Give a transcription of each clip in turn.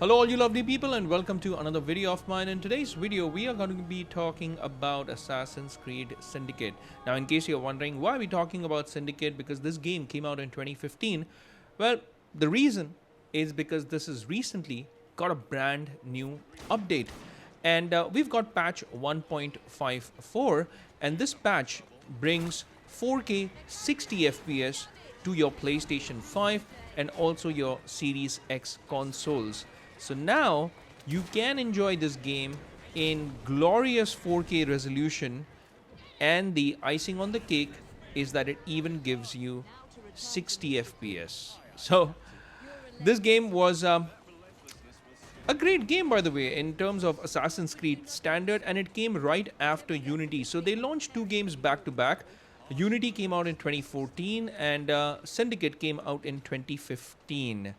Hello all you lovely people and welcome to another video of mine. In today's video we are going to be talking about Assassin's Creed Syndicate. Now in case you're wondering why are we talking about Syndicate, because this game came out in 2015. Well, the reason is because this has recently got a brand new update, and we've got patch 1.54, and this patch brings 4K 60 FPS to your PlayStation 5 and also your Series X consoles. So now you can enjoy this game in glorious 4K resolution, and the icing on the cake is that it even gives you 60 FPS. So this game was a great game, by the way, in terms of Assassin's Creed standard, and it came right after Unity. So they launched two games back to back. Unity came out in 2014 and Syndicate came out in 2015.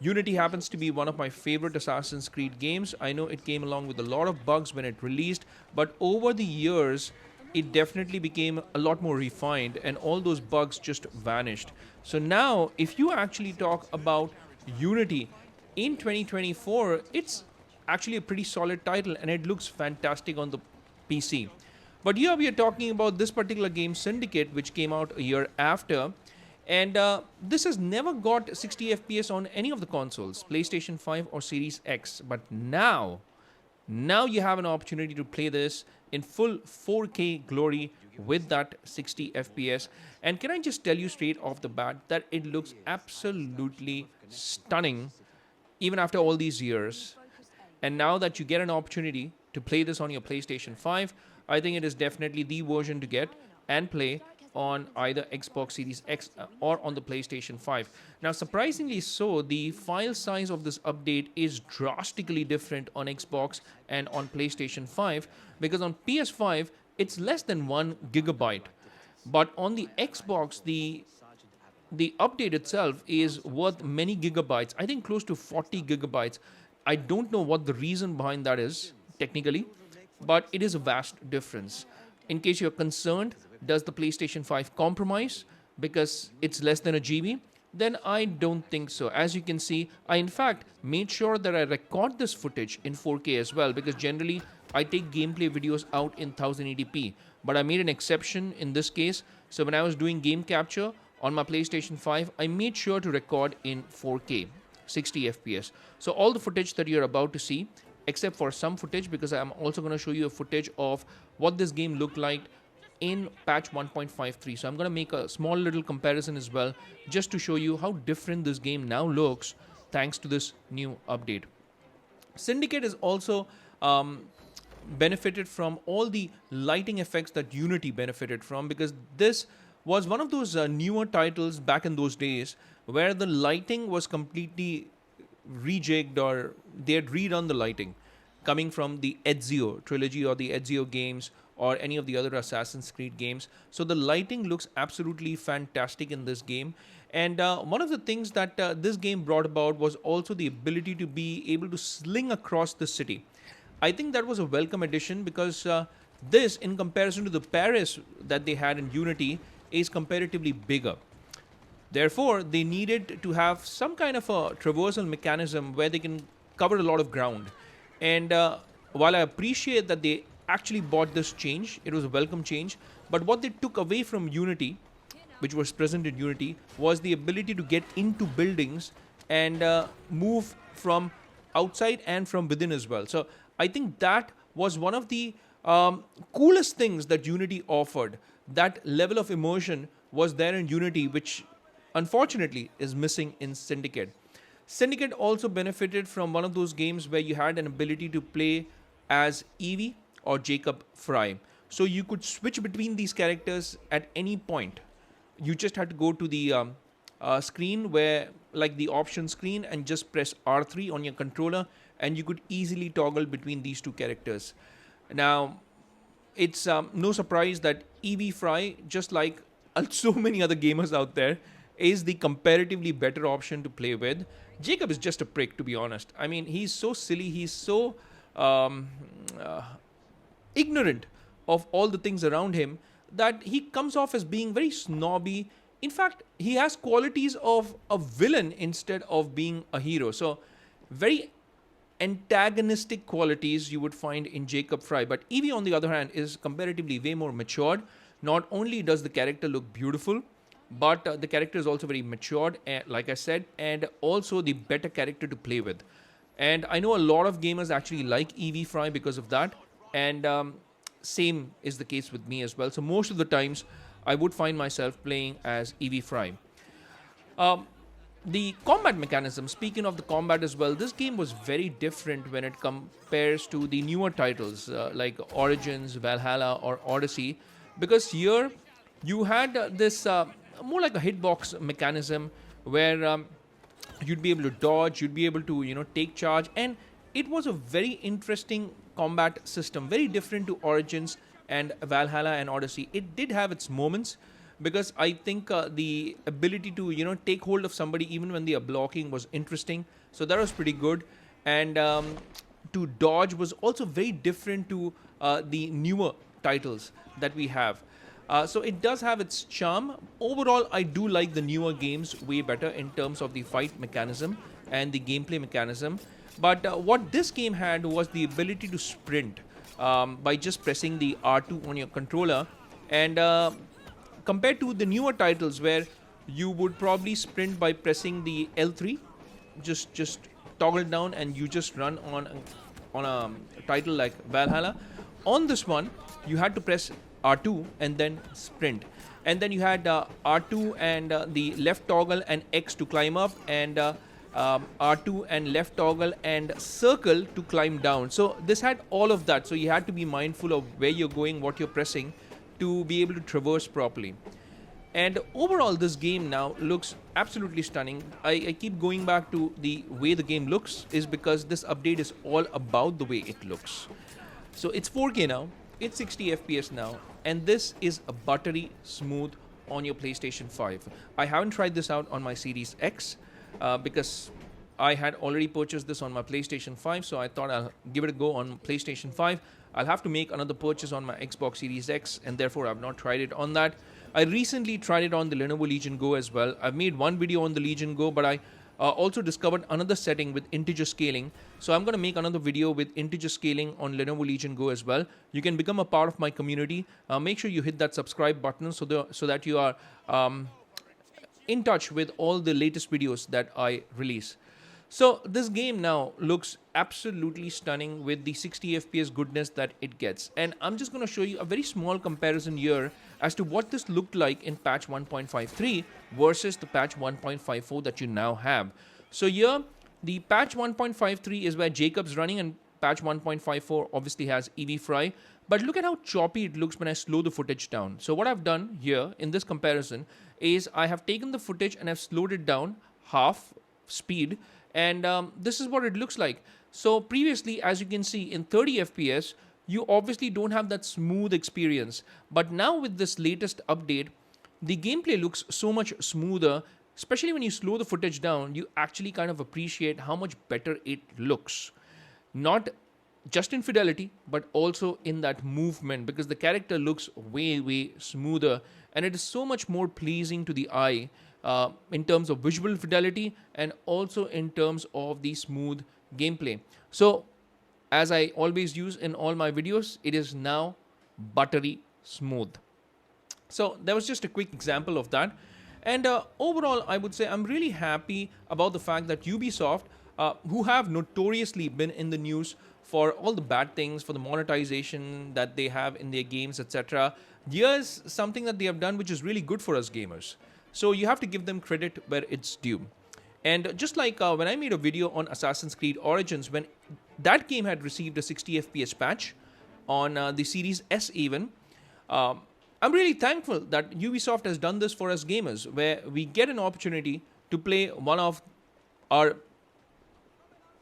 Unity happens to be one of my favorite Assassin's Creed games. I know it came along with a lot of bugs when it released, but over the years, it definitely became a lot more refined and all those bugs just vanished. So now, if you actually talk about Unity in 2024, it's actually a pretty solid title and it looks fantastic on the PC. But here we are talking about this particular game, Syndicate, which came out a year after. And this has never got 60 FPS on any of the consoles, PlayStation 5 or Series X. But now you have an opportunity to play this in full 4K glory with that 60 FPS. And can I just tell you straight off the bat that it looks absolutely stunning even after all these years. And now that you get an opportunity to play this on your PlayStation 5, I think it is definitely the version to get and play on either Xbox Series X or on the PlayStation 5. Now, surprisingly so, the file size of this update is drastically different on Xbox and on PlayStation 5, because on PS5, it's less than 1 gigabyte. But on the Xbox, the update itself is worth many gigabytes. I think close to 40 gigabytes. I don't know what the reason behind that is, technically, but it is a vast difference. In case you're concerned, does the PlayStation 5 compromise because it's less than a GB? Then I don't think so. As you can see, I in fact made sure that I record this footage in 4K as well, because generally I take gameplay videos out in 1080p. But I made an exception in this case. So when I was doing game capture on my PlayStation 5, I made sure to record in 4K, 60 FPS. So all the footage that you're about to see, except for some footage, because I'm also going to show you a footage of what this game looked like in patch 1.53. So I'm going to make a small little comparison as well, just to show you how different this game now looks thanks to this new update. Syndicate is also benefited from all the lighting effects that Unity benefited from, because this was one of those newer titles back in those days where the lighting was completely rejigged, or they had redone the lighting coming from the Ezio trilogy or the Ezio games or any of the other Assassin's Creed games. So the lighting looks absolutely fantastic in this game. And one of the things that this game brought about was also the ability to be able to sling across the city. I think that was a welcome addition, because this, in comparison to the Paris that they had in Unity, is comparatively bigger. Therefore, they needed to have some kind of a traversal mechanism where they can cover a lot of ground. And while I appreciate that they actually bought this change, it was a welcome change, but what they took away from Unity, which was present in Unity, was the ability to get into buildings and move from outside and from within as well. So I think that was one of the coolest things that Unity offered. That level of immersion was there in Unity, which unfortunately is missing in Syndicate. Syndicate also benefited from one of those games where you had an ability to play as Evie or Jacob Frye. So you could switch between these characters at any point. You just had to go to the screen where, like the option screen, and just press R3 on your controller, and you could easily toggle between these two characters. Now, it's no surprise that Evie Frye, just like so many other gamers out there, is the comparatively better option to play with. Jacob is just a prick, to be honest. I mean, he's so silly, he's so ignorant of all the things around him that he comes off as being very snobby. In fact, he has qualities of a villain instead of being a hero. So, very antagonistic qualities you would find in Jacob Frye. But Evie, on the other hand, is comparatively way more matured. Not only does the character look beautiful, but the character is also very matured, like I said, and also the better character to play with. And I know a lot of gamers actually like Evie Frye because of that. And same is the case with me as well. So most of the times, I would find myself playing as Evie Frye. Um, the combat mechanism, speaking of the combat as well, this game was very different when it compares to the newer titles like Origins, Valhalla, or Odyssey, because here you had this more like a hitbox mechanism where you'd be able to dodge, you'd be able to take charge, and it was a very interesting combat system, very different to Origins and Valhalla and Odyssey. It did have its moments, because I think the ability to take hold of somebody even when they are blocking was interesting. So that was pretty good, and to dodge was also very different to the newer titles that we have. So it does have its charm. Overall, I do like the newer games way better in terms of the fight mechanism and the gameplay mechanism. But what this game had was the ability to sprint by just pressing the R2 on your controller, and compared to the newer titles where you would probably sprint by pressing the L3, just toggle down and you just run on a title like Valhalla. On this one, you had to press R2 and then sprint, and then you had R2 and the left toggle and X to climb up, and R2 and left toggle and circle to climb down. So this had all of that. So you had to be mindful of where you're going, what you're pressing, to be able to traverse properly. And overall, this game now looks absolutely stunning. I keep going back to the way the game looks, is because this update is all about the way it looks. So it's 4K now, it's 60 FPS now, and this is a buttery smooth on your PlayStation 5. I haven't tried this out on my Series X because I had already purchased this on my PlayStation 5, so I thought I'll give it a go on PlayStation 5. I'll have to make another purchase on my Xbox Series X, and therefore I've not tried it on that. I recently tried it on the Lenovo Legion Go as well. I've made one video on the Legion Go, but I also discovered another setting with integer scaling. So I'm going to make another video with integer scaling on Lenovo Legion Go as well. You can become a part of my community. Make sure you hit that subscribe button so that you are in touch with all the latest videos that I release. So this game now looks absolutely stunning with the 60 FPS goodness that it gets. And I'm just going to show you a very small comparison here as to what this looked like in patch 1.53 versus the patch 1.54 that you now have. So here, the patch 1.53 is where Jacob's running, and patch 1.54 obviously has Evie Frye. But look at how choppy it looks when I slow the footage down. So what I've done here in this comparison is I have taken the footage and I've slowed it down half speed, and this is what it looks like. So previously, as you can see, in 30 FPS, you obviously don't have that smooth experience. But now with this latest update, the gameplay looks so much smoother, especially when you slow the footage down. You actually kind of appreciate how much better it looks. Not just in fidelity, but also in that movement, because the character looks way, way smoother, and it is so much more pleasing to the eye in terms of visual fidelity and also in terms of the smooth gameplay. So, as I always use in all my videos, it is now buttery smooth. So, there was just a quick example of that. And overall, I would say I'm really happy about the fact that Ubisoft, who have notoriously been in the news for all the bad things, for the monetization that they have in their games, etc., here's something that they have done which is really good for us gamers. So you have to give them credit where it's due. And just like when I made a video on Assassin's Creed Origins, when that game had received a 60 FPS patch on the Series S even, I'm really thankful that Ubisoft has done this for us gamers, where we get an opportunity to play one of our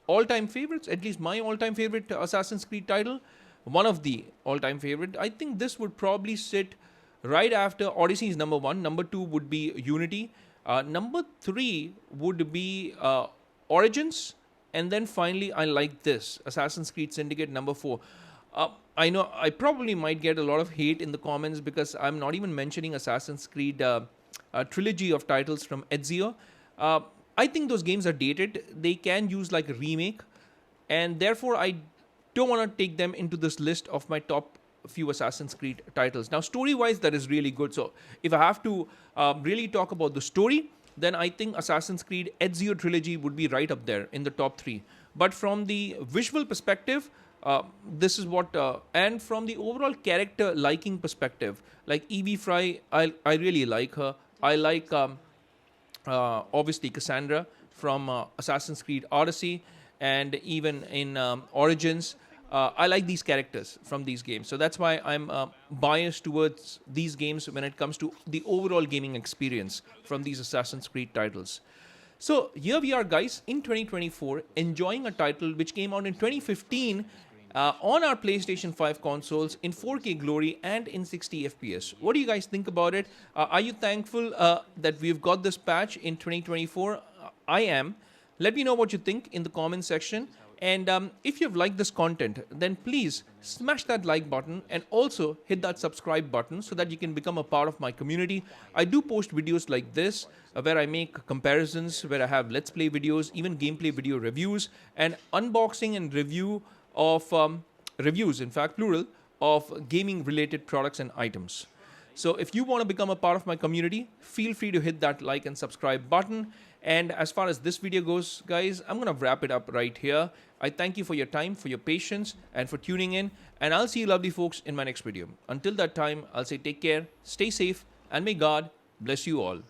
all-time favorites, at least my all-time favorite Assassin's Creed title, one of the all-time favorite. I think this would probably sit right after Odyssey is number 1. Number 2 would be Unity. Number 3 would be Origins. And then finally, I like this, Assassin's Creed Syndicate, number 4. I know I probably might get a lot of hate in the comments because I'm not even mentioning Assassin's Creed trilogy of titles from Ezio. I think those games are dated. They can use like a remake. and therefore I don't want to take them into this list of my top few Assassin's Creed titles. Now, story-wise, that is really good. So, if I have to really talk about the story, then I think Assassin's Creed Ezio trilogy would be right up there in the top three. But from the visual perspective, this is what, and from the overall character liking perspective, like Evie Frye, I really like her. I like obviously Cassandra from Assassin's Creed Odyssey, and even in Origins. I like these characters from these games, so that's why I'm biased towards these games when it comes to the overall gaming experience from these Assassin's Creed titles. So here we are, guys, in 2024, enjoying a title which came out in 2015 on our PlayStation 5 consoles in 4K glory and in 60 FPS. What do you guys think about it? Are you thankful that we've got this patch in 2024? I am. Let me know what you think in the comment section. And if you've liked this content, then please smash that like button and also hit that subscribe button so that you can become a part of my community. I do post videos like this where I make comparisons, where I have let's play videos, even gameplay video reviews, and unboxing and review of reviews, in fact, plural, of gaming related products and items. So if you want to become a part of my community, feel free to hit that like and subscribe button. And as far as this video goes, guys, I'm going to wrap it up right here. I thank you for your time, for your patience, and for tuning in. And I'll see you lovely folks in my next video. Until that time, I'll say take care, stay safe, and may God bless you all.